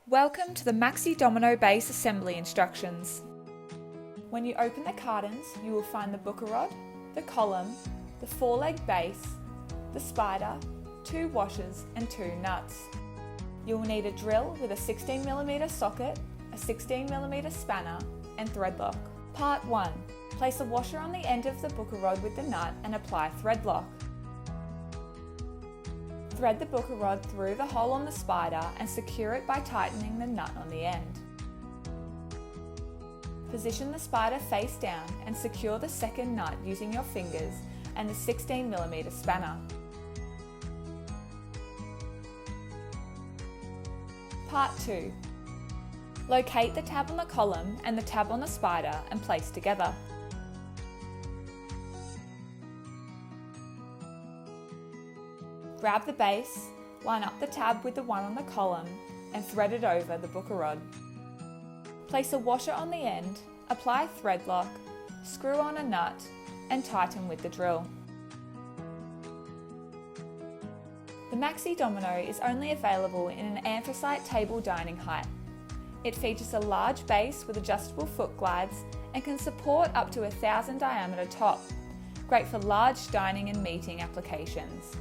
Welcome to the Maxi Domino base assembly instructions. When you open the cartons, you will find the booker rod, the column, the 4-leg base, the spider, 2 washers and 2 nuts. You will need a drill with a 16mm socket, a 16mm spanner and thread lock. Part 1. Place a washer on the end of the booker rod with the nut and apply thread lock. Thread the booker rod through the hole on the spider and secure it by tightening the nut on the end. Position the spider face down and secure the second nut using your fingers and the 16mm spanner. Part 2. Locate the tab on the column and the tab on the spider and place together. Grab the base, line up the tab with the one on the column and thread it over the booker rod. Place a washer on the end, apply thread lock, screw on a nut and tighten with the drill. The Maxi Domino is only available in an anthracite table dining height. It features a large base with adjustable foot glides and can support up to 1,000 diameter top, great for large dining and meeting applications.